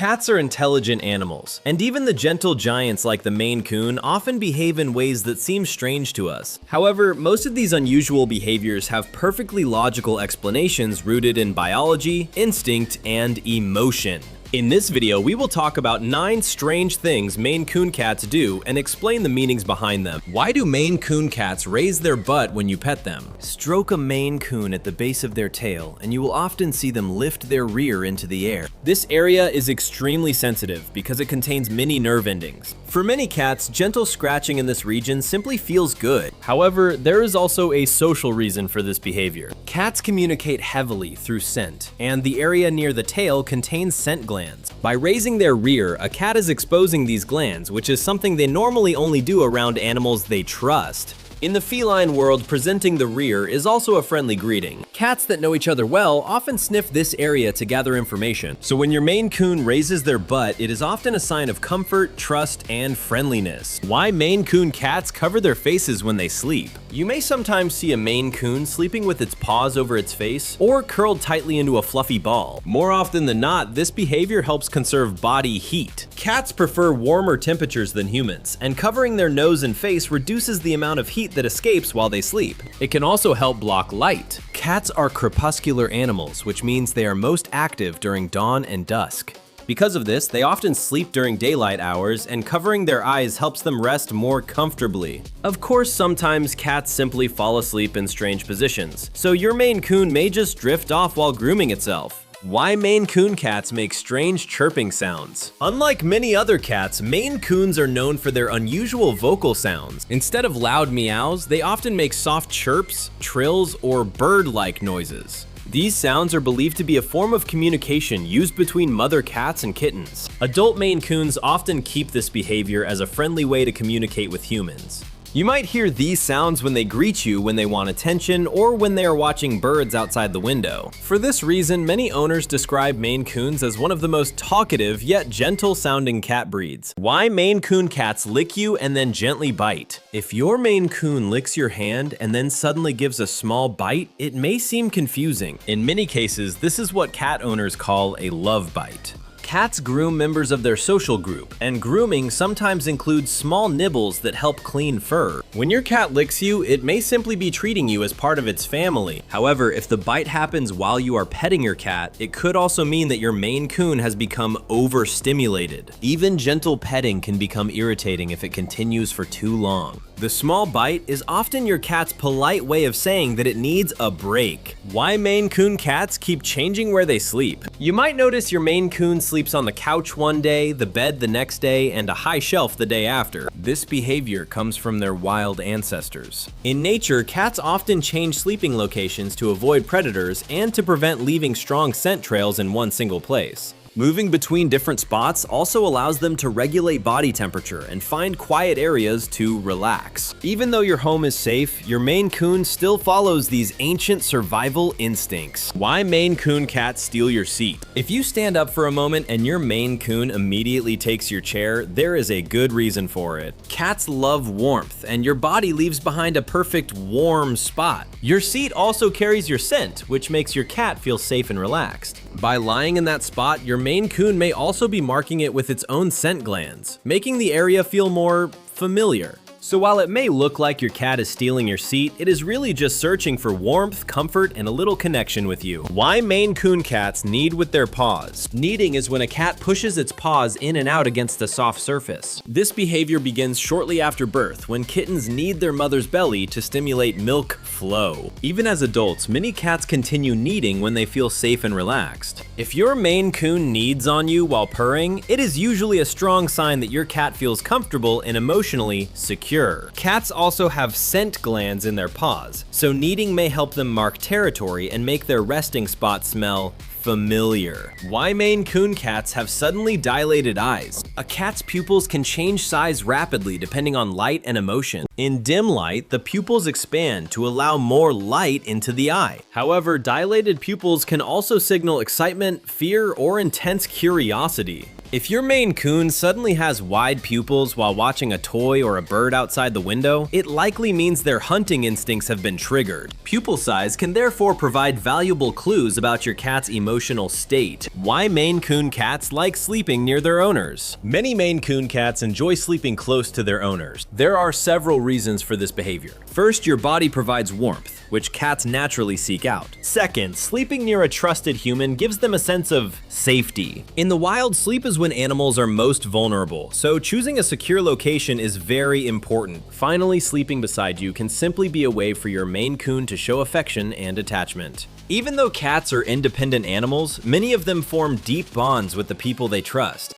Cats are intelligent animals, and even the gentle giants like the Maine Coon often behave in ways that seem strange to us. However, most of these unusual behaviors have perfectly logical explanations rooted in biology, instinct, and emotion. In this video, we will talk about 9 strange things Maine Coon cats do and explain the meanings behind them. Why do Maine Coon cats raise their butt when you pet them? Stroke a Maine Coon at the base of their tail, and you will often see them lift their rear into the air. This area is extremely sensitive because it contains many nerve endings. For many cats, gentle scratching in this region simply feels good. However, there is also a social reason for this behavior. Cats communicate heavily through scent, and the area near the tail contains scent glands. By raising their rear, a cat is exposing these glands, which is something they normally only do around animals they trust. In the feline world, presenting the rear is also a friendly greeting. Cats that know each other well often sniff this area to gather information. So when your Maine Coon raises their butt, it is often a sign of comfort, trust, and friendliness. Why Maine Coon cats cover their faces when they sleep? You may sometimes see a Maine Coon sleeping with its paws over its face or curled tightly into a fluffy ball. More often than not, this behavior helps conserve body heat. Cats prefer warmer temperatures than humans, and covering their nose and face reduces the amount of heat that escapes while they sleep. It can also help block light. Cats are crepuscular animals, which means they are most active during dawn and dusk. Because of this, they often sleep during daylight hours, and covering their eyes helps them rest more comfortably. Of course, sometimes cats simply fall asleep in strange positions, so your Maine Coon may just drift off while grooming itself. Why Maine Coon cats make strange chirping sounds. Unlike many other cats, Maine Coons are known for their unusual vocal sounds. Instead of loud meows, they often make soft chirps, trills, or bird-like noises. These sounds are believed to be a form of communication used between mother cats and kittens. Adult Maine Coons often keep this behavior as a friendly way to communicate with humans. You might hear these sounds when they greet you when they want attention or when they are watching birds outside the window. For this reason, many owners describe Maine Coons as one of the most talkative yet gentle-sounding cat breeds. Why Maine Coon cats lick you and then gently bite? If your Maine Coon licks your hand and then suddenly gives a small bite, it may seem confusing. In many cases, this is what cat owners call a love bite. Cats groom members of their social group, and grooming sometimes includes small nibbles that help clean fur. When your cat licks you, it may simply be treating you as part of its family. However, if the bite happens while you are petting your cat, it could also mean that your Maine Coon has become overstimulated. Even gentle petting can become irritating if it continues for too long. The small bite is often your cat's polite way of saying that it needs a break. Why Maine Coon cats keep changing where they sleep? You might notice your Maine Coon sleeps on the couch one day, the bed the next day, and a high shelf the day after. This behavior comes from their wild ancestors. In nature, cats often change sleeping locations to avoid predators and to prevent leaving strong scent trails in one single place. Moving between different spots also allows them to regulate body temperature and find quiet areas to relax. Even though your home is safe, your Maine Coon still follows these ancient survival instincts. Why Maine Coon cats steal your seat? If you stand up for a moment and your Maine Coon immediately takes your chair, there is a good reason for it. Cats love warmth, and your body leaves behind a perfect warm spot. Your seat also carries your scent, which makes your cat feel safe and relaxed. By lying in that spot, your Maine Coon may also be marking it with its own scent glands, making the area feel more familiar. So while it may look like your cat is stealing your seat, it is really just searching for warmth, comfort, and a little connection with you. Why Maine Coon cats knead with their paws? Kneading is when a cat pushes its paws in and out against a soft surface. This behavior begins shortly after birth, when kittens knead their mother's belly to stimulate milk flow. Even as adults, many cats continue kneading when they feel safe and relaxed. If your Maine Coon kneads on you while purring, it is usually a strong sign that your cat feels comfortable and emotionally secure. Cats also have scent glands in their paws, so kneading may help them mark territory and make their resting spot smell familiar. Why Maine Coon cats have suddenly dilated eyes? A cat's pupils can change size rapidly depending on light and emotion. In dim light, the pupils expand to allow more light into the eye. However, dilated pupils can also signal excitement, fear, or intense curiosity. If your Maine Coon suddenly has wide pupils while watching a toy or a bird outside the window, it likely means their hunting instincts have been triggered. Pupil size can therefore provide valuable clues about your cat's emotional state. Why Maine Coon cats like sleeping near their owners? Many Maine Coon cats enjoy sleeping close to their owners. There are several reasons for this behavior. First, your body provides warmth, which cats naturally seek out. Second, sleeping near a trusted human gives them a sense of safety. In the wild, sleep is when animals are most vulnerable, so choosing a secure location is very important. Finally, sleeping beside you can simply be a way for your Maine Coon to show affection and attachment. Even though cats are independent animals, many of them form deep bonds with the people they trust.